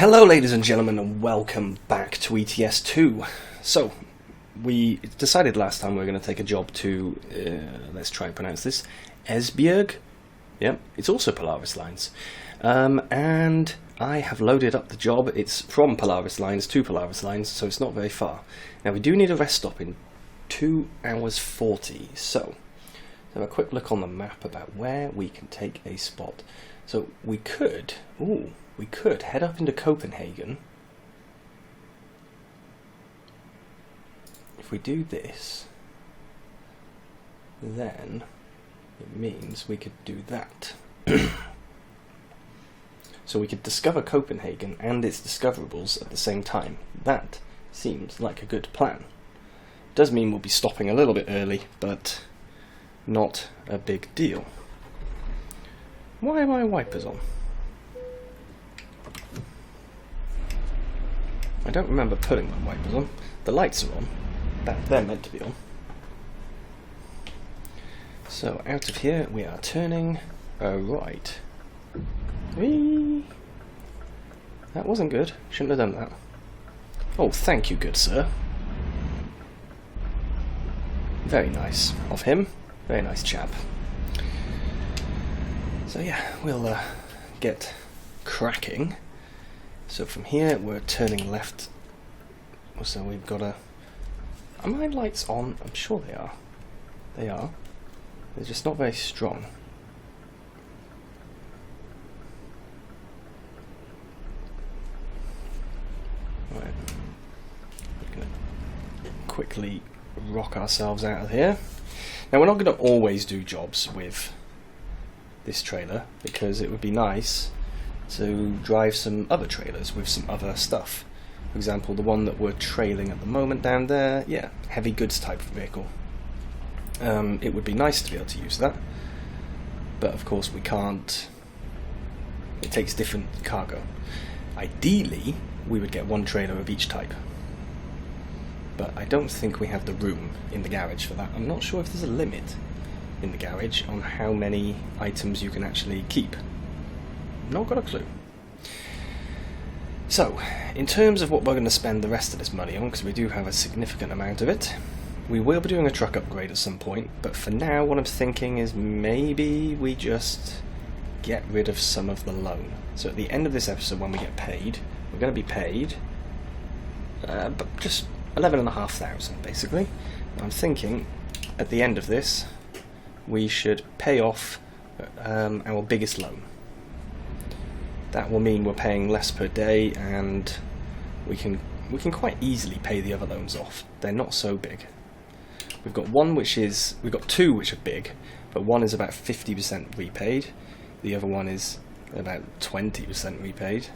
Hello ladies and gentlemen, and welcome back to ETS2. So, we decided last time we were going to take a job to, let's try and pronounce this, Esbjerg. Yep, it's also Polaris Lines. And I have loaded up the job. It's from Polaris Lines to Polaris Lines, so it's not very far. Now we do need a rest stop in 2 hours 40, so have a quick look on the map about where we can take a spot. So we could head up into Copenhagen. If we do this, then it means we could do that. So we could discover Copenhagen and its discoverables at the same time. That seems like a good plan. Does mean we'll be stopping a little bit early, but not a big deal. Why are my wipers on? I don't remember putting my wipers on. The lights are on. They're meant to be on. So out of here we are turning right. Whee! That wasn't good. Shouldn't have done that. Oh, thank you, good sir. Very nice of him. Very nice chap. So yeah, we'll get cracking. So from here we're turning left. So we've got a... Are my lights on? I'm sure they are. They are. They're just not very strong. Right. We're going to quickly rock ourselves out of here. Now we're not going to always do jobs with this trailer, because it would be nice to drive some other trailers with some other stuff. For example, the one that we're trailing at the moment down there, yeah, heavy goods type of vehicle. It would be nice to be able to use that, but of course we can't. It takes different cargo. Ideally, we would get one trailer of each type, but I don't think we have the room in the garage for that. I'm not sure if there's a limit in the garage on how many items you can actually keep. Not got a clue. So, in terms of what we're going to spend the rest of this money on, because we do have a significant amount of it, we will be doing a truck upgrade at some point, but for now what I'm thinking is maybe we just get rid of some of the loan. So at the end of this episode, when we get paid, we're going to be paid but just 11,500 basically. I'm thinking at the end of this we should pay off our biggest loan. That will mean we're paying less per day, and we can quite easily pay the other loans off. They're not so big. We've got two which are big, but one is about 50% repaid. The other one is about 20% repaid.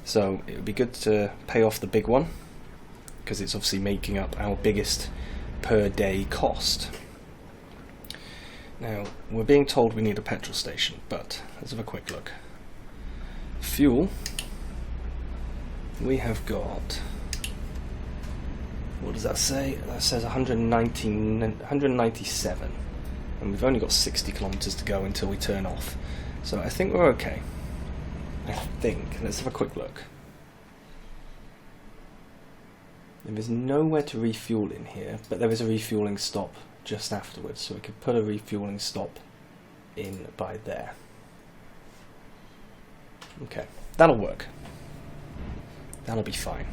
So it would be good to pay off the big one, because it's obviously making up our biggest per day cost. Now, we're being told we need a petrol station, but let's have a quick look. Fuel, we have got, what does that say? That says 197, and we've only got 60 kilometers to go until we turn off, so I think we're okay. I think. Let's have a quick look. There is nowhere to refuel in here, but there is a refueling stop just afterwards, so we could put a refueling stop in by there. Okay, that'll work. That'll be fine.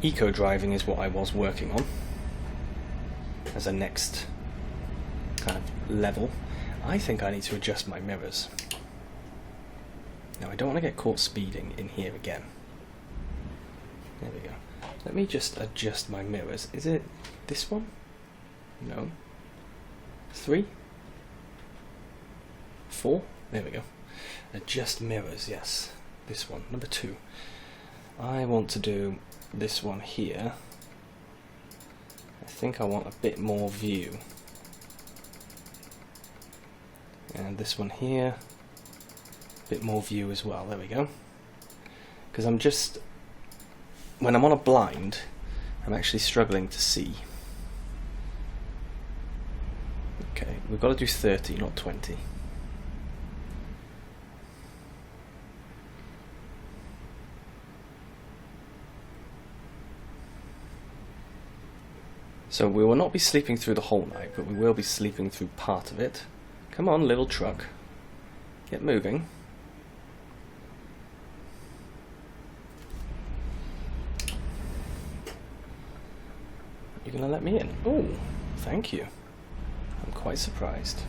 Eco driving is what I was working on as a next kind of level. I think I need to adjust my mirrors. Now I don't want to get caught speeding in here again. There we go. Let me just adjust my mirrors. Is it this one? No. 3? 4? There we go. Adjust mirrors, yes. This one, number 2. I want to do this one here. I think I want a bit more view. And this one here, a bit more view as well. There we go. Because I'm just, when I'm on a blind, I'm actually struggling to see. Okay, we've got to do 30, not 20. So we will not be sleeping through the whole night, but we will be sleeping through part of it. Come on, little truck. Get moving. You're going to let me in? Oh, thank you. I'm quite surprised.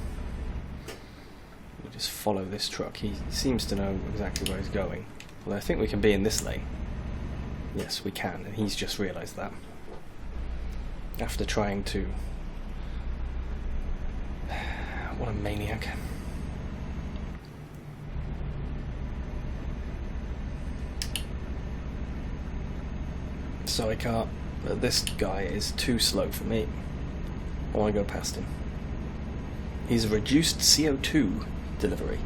We'll just follow this truck. He seems to know exactly where he's going. Well, I think we can be in this lane. Yes, we can, and he's just realised that. After trying to... What a maniac. Sorry, car. This guy is too slow for me. I want to go past him. He's a reduced CO2 delivery.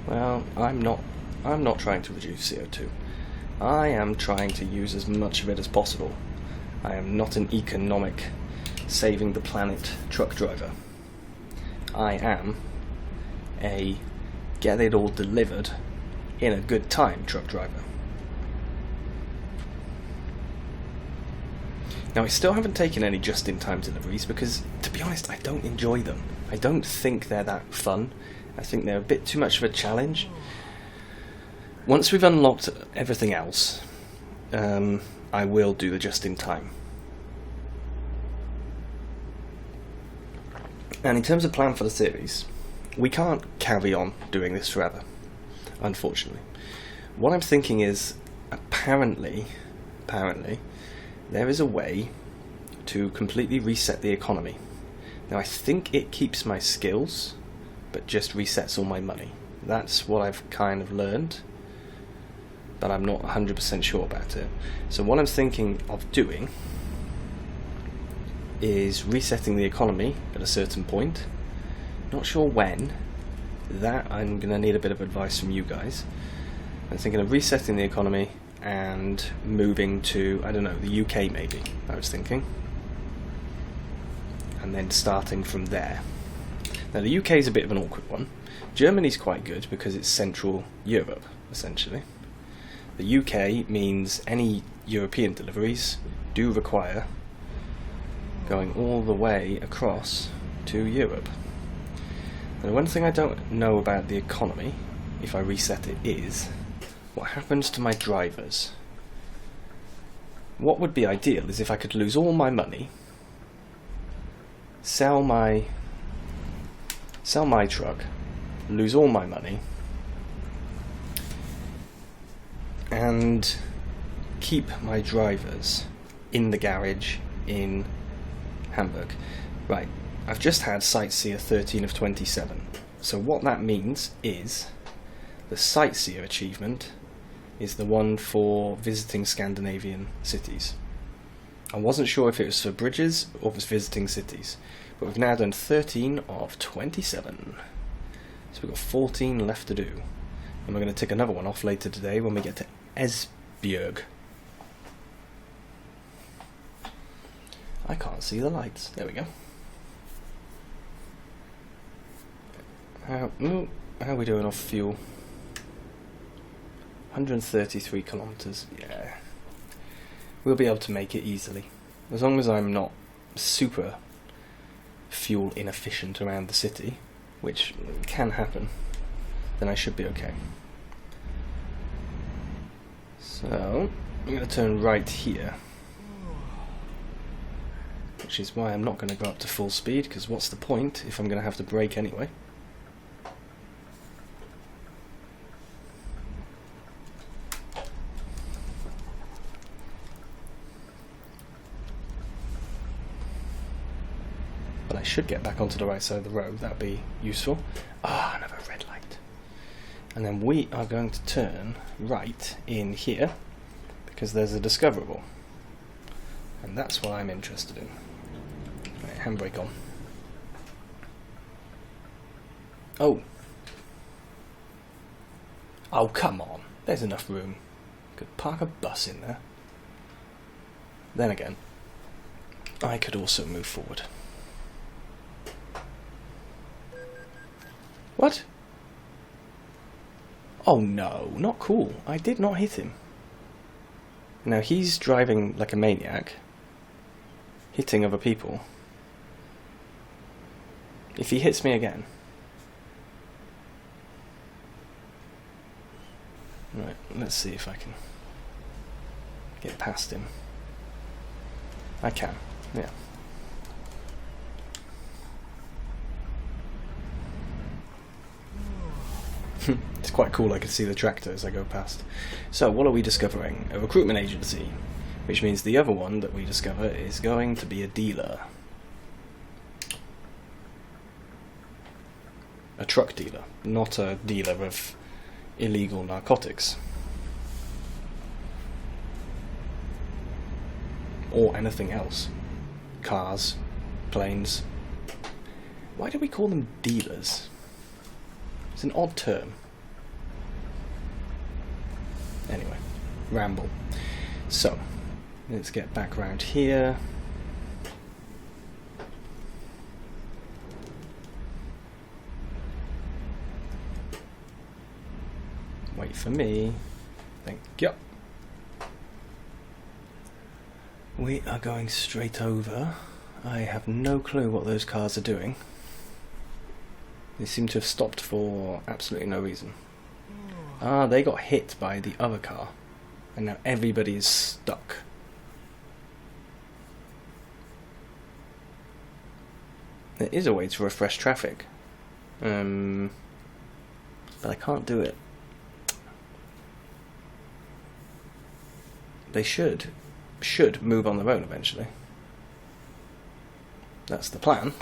Well, I'm not trying to reduce CO2. I am trying to use as much of it as possible. I am not an economic, saving the planet truck driver. I am a get it all delivered in a good time truck driver. Now, I still haven't taken any just-in-time deliveries because, to be honest, I don't enjoy them. I don't think they're that fun. I think they're a bit too much of a challenge. Once we've unlocked everything else, I will do the just-in-time. And in terms of plan for the series, we can't carry on doing this forever, unfortunately. What I'm thinking is, apparently, there is a way to completely reset the economy. Now, I think it keeps my skills, but just resets all my money. That's what I've kind of learned, but I'm not 100% sure about it. So what I'm thinking of doing is resetting the economy at a certain point. Not sure when. That I'm going to need a bit of advice from you guys. I'm thinking of resetting the economy and moving to, I don't know, the UK maybe, I was thinking. And then starting from there. Now the UK is a bit of an awkward one. Germany's quite good because it's Central Europe, essentially. The UK means any European deliveries do require going all the way across to Europe. Now, one thing I don't know about the economy, if I reset it, is what happens to my drivers. What would be ideal is if I could lose all my money, sell my truck, lose all my money, and keep my drivers in the garage in Hamburg. Right, I've just had Sightseer 13 of 27. So what that means is the Sightseer achievement is the one for visiting Scandinavian cities. I wasn't sure if it was for bridges or for visiting cities, but we've now done 13 of 27. So we've got 14 left to do. And we're going to tick another one off later today when we get to Esbjerg. I can't see the lights. There we go. How are we doing off fuel? 133 kilometres. Yeah. We'll be able to make it easily. As long as I'm not super fuel inefficient around the city, which can happen, then I should be okay. So, I'm going to turn right here. Which is why I'm not going to go up to full speed, because what's the point if I'm going to have to brake anyway? But I should get back onto the right side of the road, that'd be useful. Ah, another red light. And then we are going to turn right in here, because there's a discoverable. And that's what I'm interested in. Right, handbrake on. Oh. Oh, come on. There's enough room. Could park a bus in there. Then again, I could also move forward. What? Oh no, not cool. I did not hit him. Now he's driving like a maniac. hitting other people. If he hits me again... Right, let's see if I can get past him. I can, yeah. It's quite cool, I can see the tractor as I go past. So, what are we discovering? A recruitment agency, which means the other one that we discover is going to be a dealer. A truck dealer, not a dealer of illegal narcotics. Or anything else. Cars, planes. Why do we call them dealers? It's an odd term. Anyway, ramble. So, let's get back round here. Wait for me. Thank you. We are going straight over. I have no clue what those cars are doing. They seem to have stopped for absolutely no reason. Ah, they got hit by the other car. And now everybody is stuck. There is a way to refresh traffic. But I can't do it. They should move on their own eventually. That's the plan.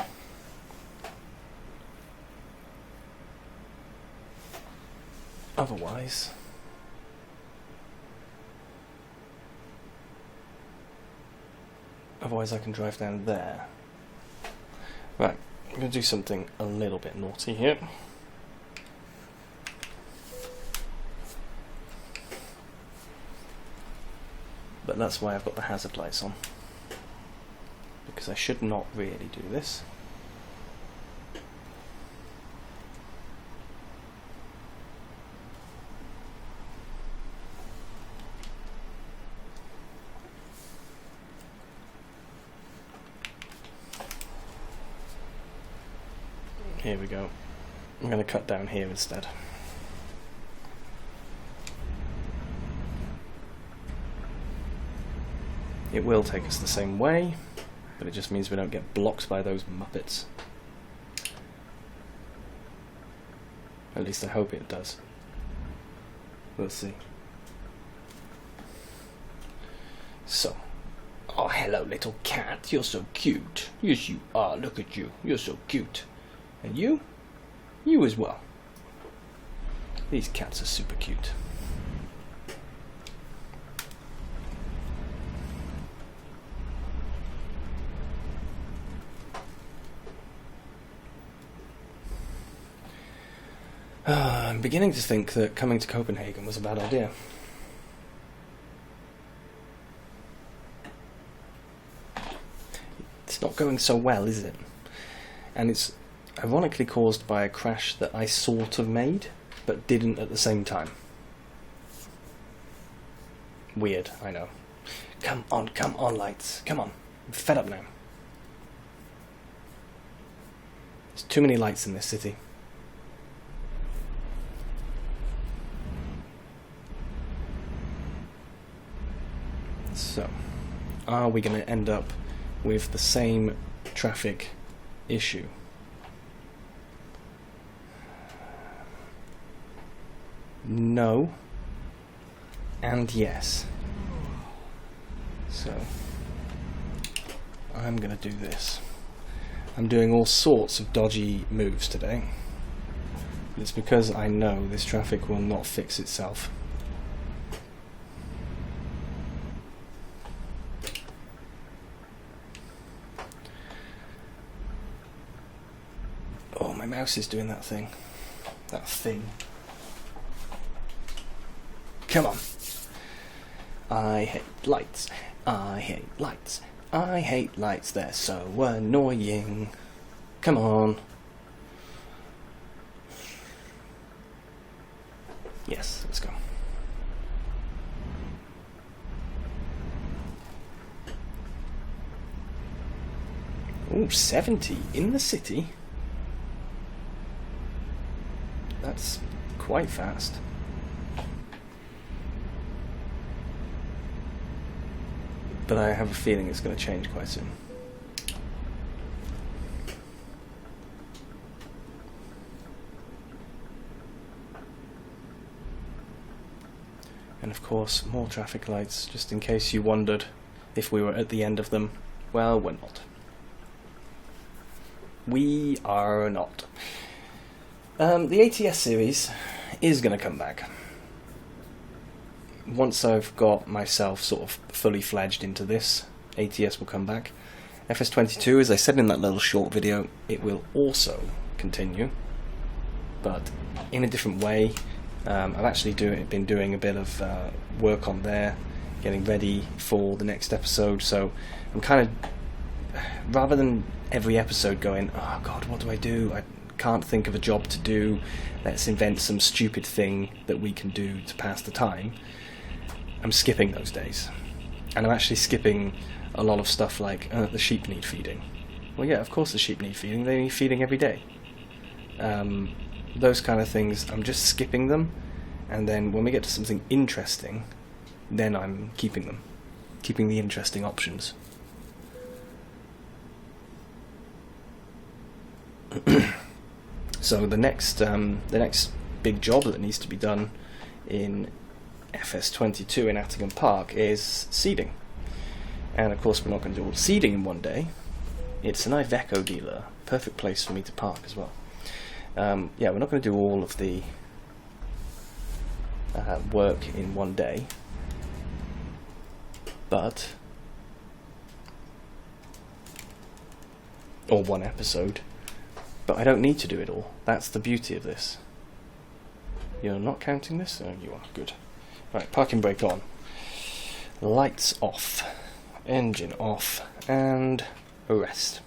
Otherwise... I can drive down there. Right, I'm going to do something a little bit naughty here. But that's why I've got the hazard lights on. Because I should not really do this. Here we go. I'm going to cut down here instead. It will take us the same way, but it just means we don't get blocked by those muppets. At least I hope it does. We'll see. So. Oh, hello, little cat. You're so cute. Yes, you are. Look at you. You're so cute. And you? You as well. These cats are super cute. I'm beginning to think that coming to Copenhagen was a bad idea. It's not going so well, is it? And it's ironically caused by a crash that I sort of made, but didn't at the same time. Weird, I know. Come on, lights. Come on. I'm fed up now. There's too many lights in this city. So, are we going to end up with the same traffic issue? No. And yes. So, I'm going to do this. I'm doing all sorts of dodgy moves today. It's because I know this traffic will not fix itself. Oh, my mouse is doing that thing. That thing. Come on. I hate lights. I hate lights. I hate lights. They're so annoying. Come on. Yes, let's go. Ooh, 70 in the city. That's quite fast. But I have a feeling it's going to change quite soon. And of course, more traffic lights, just in case you wondered if we were at the end of them. Well, we're not. We are not. The ATS series is going to come back. Once I've got myself sort of fully fledged into this, ATS will come back. FS22, as I said in that little short video, it will also continue, but in a different way. I've actually been doing a bit of work on there, getting ready for the next episode, so I'm kind of, rather than every episode going, oh god, what do? I can't think of a job to do, let's invent some stupid thing that we can do to pass the time, I'm skipping those days. And I'm actually skipping a lot of stuff like, the sheep need feeding. Well yeah, of course the sheep need feeding, they need feeding every day. Those kind of things, I'm just skipping them, and then when we get to something interesting, then I'm keeping them. Keeping the interesting options. So the next big job that needs to be done in FS22 in Attingham Park is seeding. And of course we're not going to do all the seeding in one day. It's an Iveco dealer, perfect place for me to park as well. Yeah, we're not going to do all of the work in one day, but or one episode, but I don't need to do it all. That's the beauty of this. You're not counting this? Oh, you are. Good. Right, parking brake on. Lights off. Engine off. And arrest.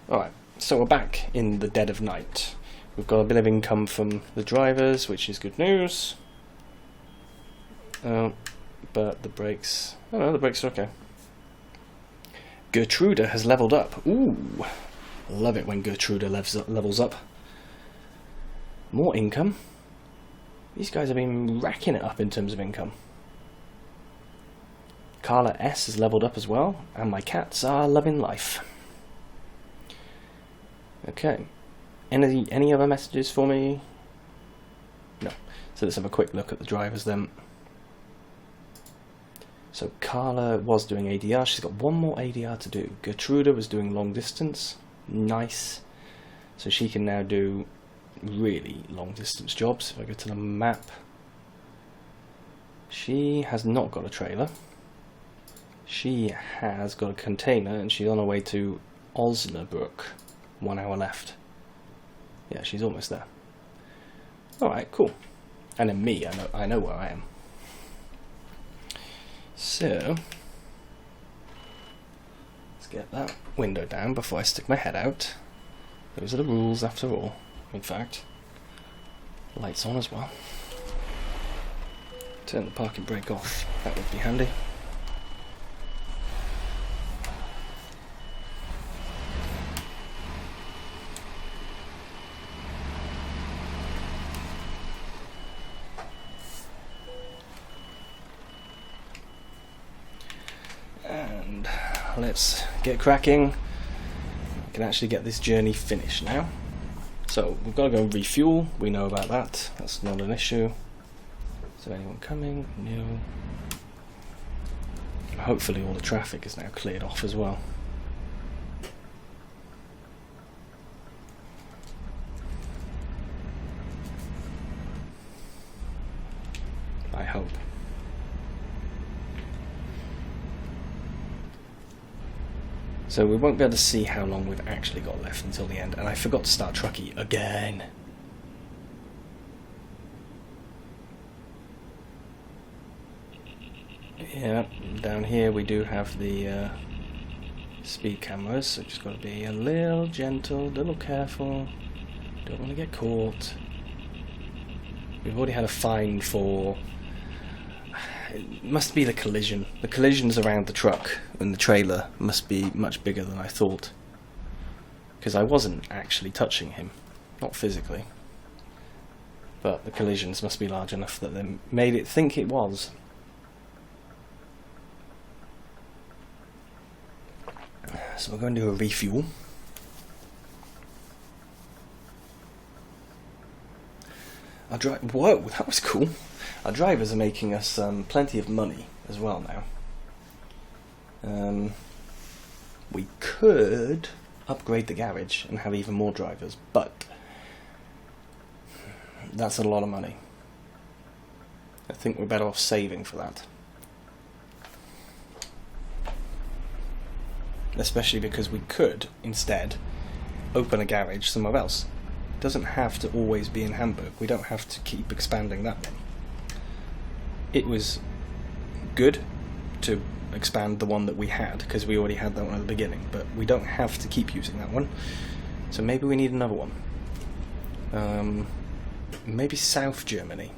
Alright, so we're back in the dead of night. We've got a bit of income from the drivers, which is good news. But the brakes... Oh no, the brakes are okay. Gertruda has leveled up. Ooh, love it when Gertruda levels up. More income. These guys have been racking it up in terms of income. Carla S has leveled up as well, and my cats are loving life. Okay. Any other messages for me? No. So let's have a quick look at the drivers then. So Carla was doing ADR. She's got one more ADR to do. Gertruda was doing long distance. Nice. So she can now do really long distance jobs. If I go to the map, she has not got a trailer. She has got a container and she's on her way to Osnabrück. 1 hour left. Yeah, she's almost there. Alright, cool. And then me, I know where I am. So let's get that window down before I stick my head out. Those are the rules after all. In fact, lights on as well. Turn the parking brake off, that would be handy. And let's get cracking. I can actually get this journey finished now. So we've got to go and refuel. We know about that. That's not an issue. Is there anyone coming? No. Hopefully all the traffic is now cleared off as well. I hope. So we won't be able to see how long we've actually got left until the end. And I forgot to start Truckee again. Yeah, down here we do have the speed cameras, so just got to be a little gentle, a little careful. Don't want to get caught. We've already had a fine for It must be the collision. The collisions around the truck and the trailer must be much bigger than I thought. Because I wasn't actually touching him. Not physically. But the collisions must be large enough that they made it think it was. So we're going to do a refuel. Whoa, that was cool. Our drivers are making us plenty of money as well now. We could upgrade the garage and have even more drivers, but that's a lot of money. I think we're better off saving for that. Especially because we could, instead, open a garage somewhere else. It doesn't have to always be in Hamburg. We don't have to keep expanding that one. It was good to expand the one that we had, because we already had that one at the beginning, but we don't have to keep using that one. So maybe we need another one. Maybe South Germany.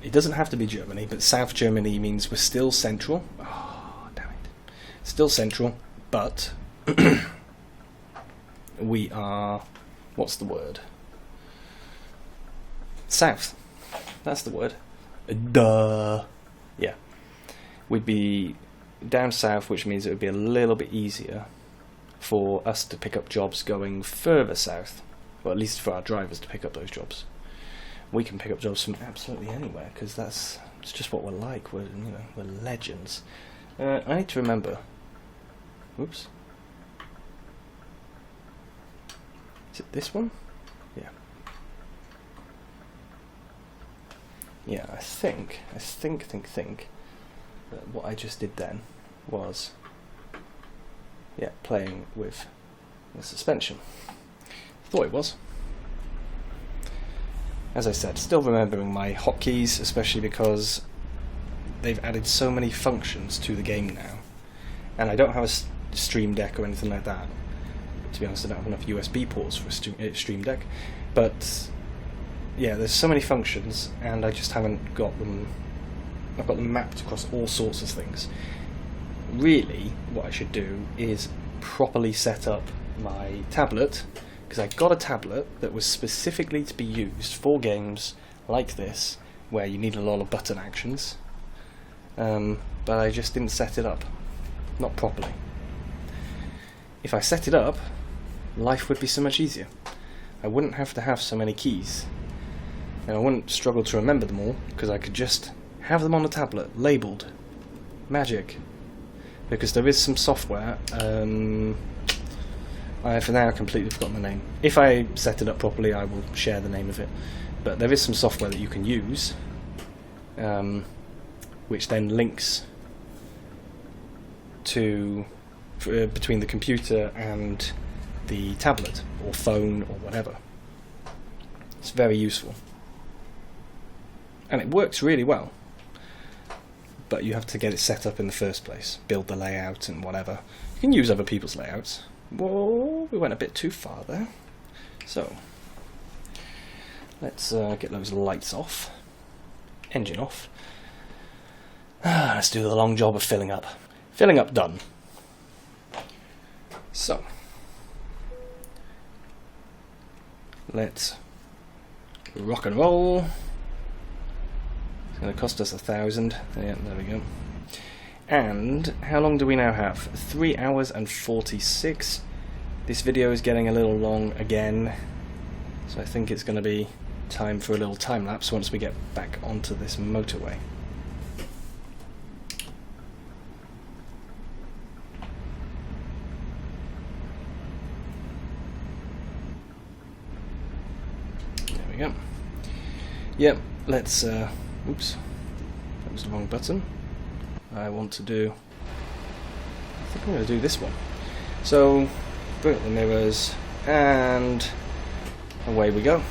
It doesn't have to be Germany, but South Germany means we're still central. Oh, damn it. Still central, but we are... what's the word? South. That's the word. Duh. Yeah. We'd be down south, which means it would be a little bit easier for us to pick up jobs going further south. Well, at least for our drivers to pick up those jobs. We can pick up jobs from absolutely anywhere, because it's just what we're like. We're legends. I need to remember. Oops. Is it this one? Yeah. Yeah, I think that what I just did then was, yeah, playing with the suspension. Thought it was. As I said, still remembering my hotkeys, especially because they've added so many functions to the game now. And I don't have a Stream Deck or anything like that. To be honest, I don't have enough USB ports for a Stream Deck. But yeah, there's so many functions, and I just haven't got them. I've got them mapped across all sorts of things. Really, what I should do is properly set up my tablet, because I got a tablet that was specifically to be used for games like this, where you need a lot of button actions, but I just didn't set it up, not properly. If I set it up, life would be so much easier. I wouldn't have to have so many keys, and I wouldn't struggle to remember them all, because I could just have them on the tablet, labelled. Magic. Because there is some software, I for now completely forgotten the name. If I set it up properly, I will share the name of it. But there is some software that you can use, which then links to between the computer and the tablet or phone or whatever. It's very useful, and it works really well. But you have to get it set up in the first place, build the layout and whatever. You can use other people's layouts. Whoa, we went a bit too far there. So, let's get those lights off. Engine off. Let's do the long job of filling up. Filling up done. So, let's rock and roll. It's going to cost us 1,000. Yeah, there we go. And how long do we now have? 3 hours and 46. This video is getting a little long again, so I think it's going to be time for a little time lapse once we get back onto this motorway. There we go. Yep, let's oops, that was the wrong button. I want to do, I think I'm going to do this one. So, bring up the mirrors, and away we go.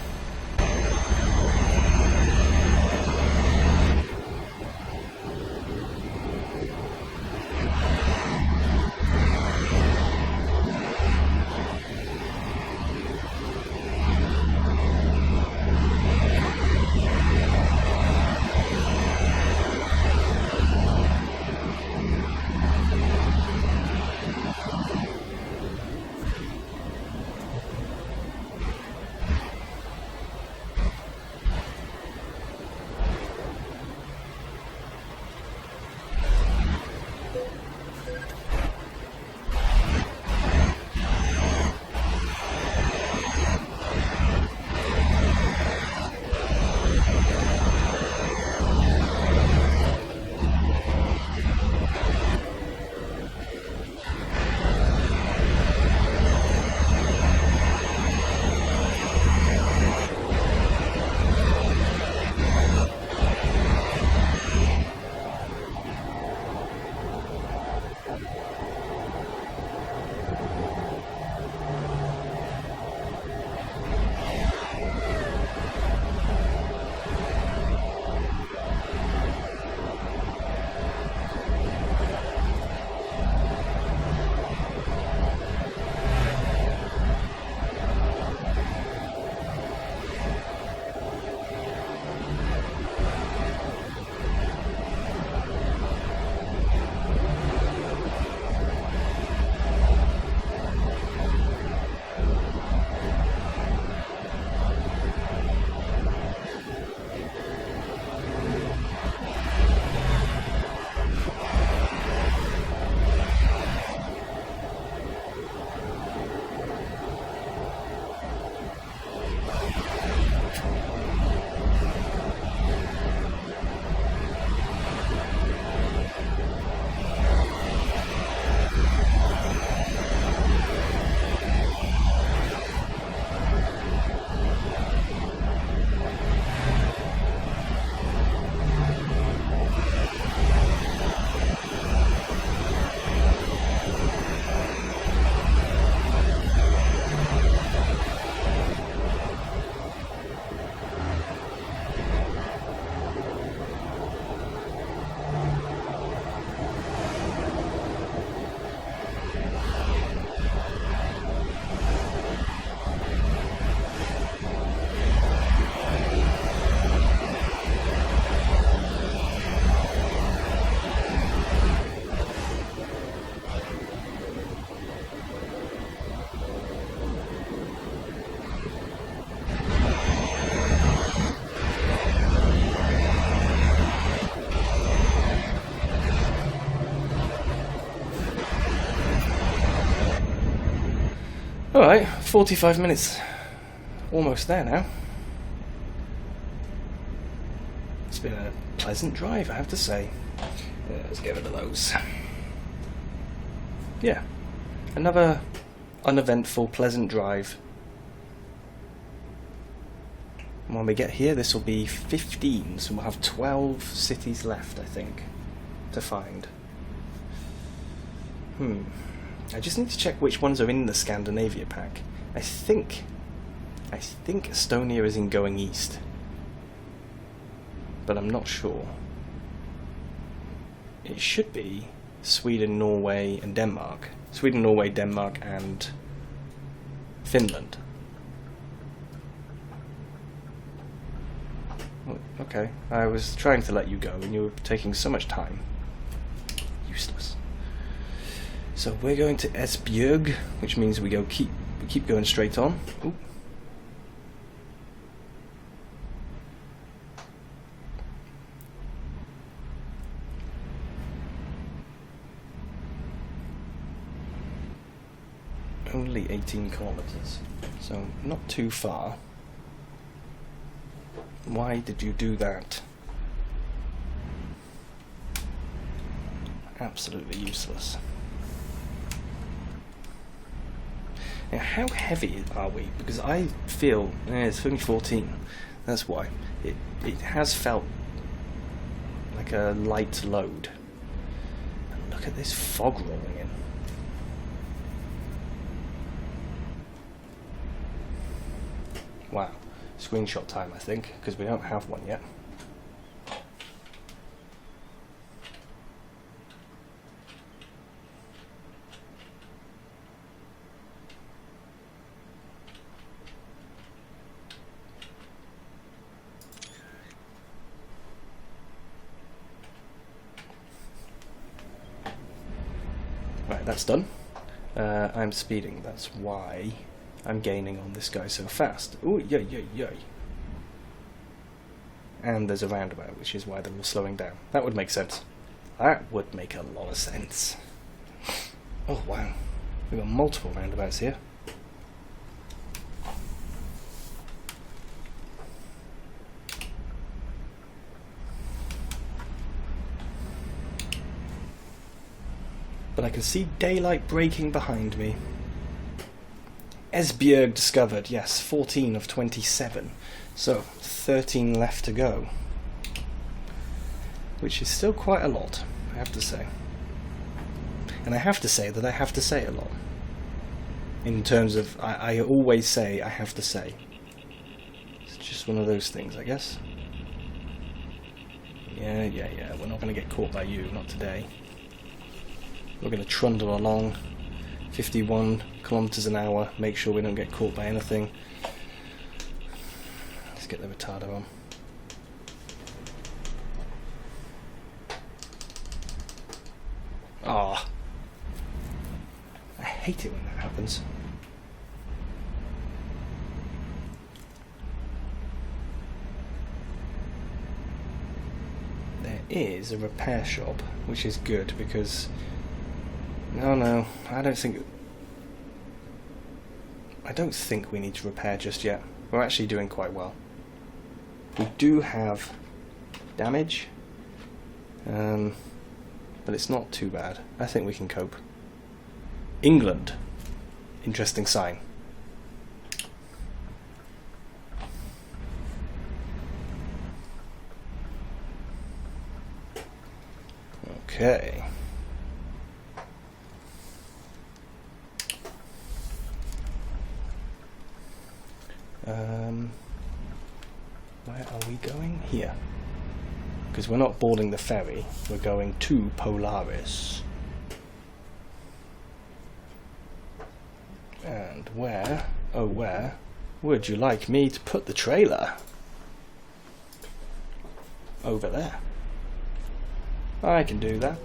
45 minutes. Almost there now. It's been a pleasant drive, I have to say. Let's get rid of those. Yeah. Another uneventful, pleasant drive. When we get here, this will be 15, so we'll have 12 cities left, I think, to find. I just need to check which ones are in the Scandinavia pack. I think Estonia is in going east, but I'm not sure. It should be Sweden, Norway, and Denmark. Sweden, Norway, Denmark, and Finland. Okay, I was trying to let you go, and you were taking so much time. Useless. So we're going to Esbjerg, which means we keep going straight on. Ooh. Only 18 kilometers, so not too far. Why did you do that? Absolutely useless. Now, how heavy are we? Because I feel it's only 14. That's why it has felt like a light load. And look at this fog rolling in. Wow. Screenshot time, I think, because we don't have one yet. Right, that's done. I'm speeding, that's why I'm gaining on this guy so fast. Ooh, yay, yay, yay. And there's a roundabout, which is why they're all slowing down. That would make sense. That would make a lot of sense. Oh, wow. We've got multiple roundabouts here. But I can see daylight breaking behind me. Esbjerg discovered, yes, 14 of 27. So, 13 left to go. Which is still quite a lot, I have to say. And I have to say that I have to say a lot. In terms of, I always say I have to say. It's just one of those things, I guess. Yeah, we're not going to get caught by you, not today. We're going to trundle along, 51 kilometers an hour, make sure we don't get caught by anything. Let's get the retarder on. Ah, I hate it when that happens. There is a repair shop, which is good because no, I don't think we need to repair just yet. We're actually doing quite well. We do have damage, but it's not too bad. I think we can cope. England. Interesting sign. Okay. Where are we going? Here. Because we're not boarding the ferry, we're going to Polaris. And where, oh where, would you like me to put the trailer? Over there. I can do that.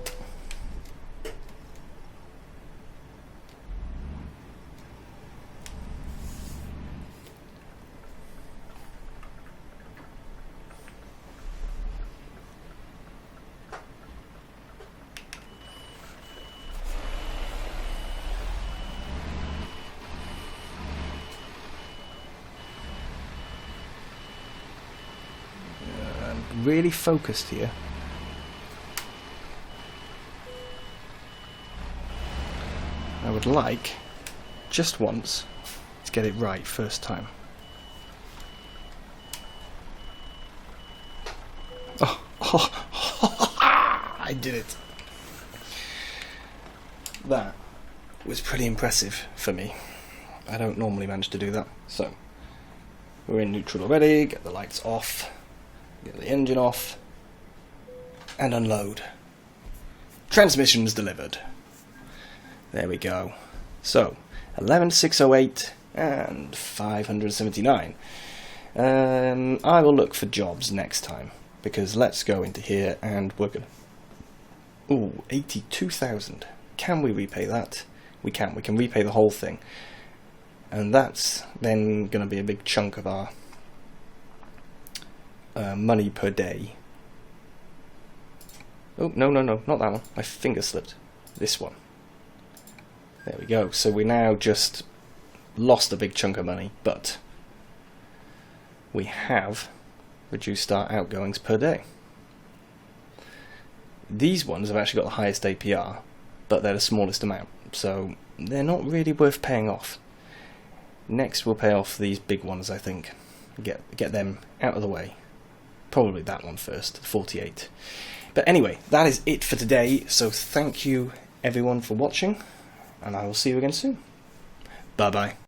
really focused here. I would like, just once, to get it right first time. I did it. That was pretty impressive for me. I don't normally manage to do that. So, we're in neutral already, get the lights off, get the engine off, and unload. Transmissions delivered. There we go. So, 11,608 and 579. I will look for jobs next time, because let's go into here and we're going to... Ooh, 82,000. Can we repay that? We can. We can repay the whole thing. And that's then going to be a big chunk of our money per day. Oh, no, not that one. My finger slipped. This one. There we go. So we now just lost a big chunk of money, but we have reduced our outgoings per day. These ones have actually got the highest APR, but they're the smallest amount, so they're not really worth paying off. Next we'll pay off these big ones, I think. Get them out of the way. Probably that one first, 48. But anyway, that is it for today, so thank you everyone for watching, and I will see you again soon. Bye bye.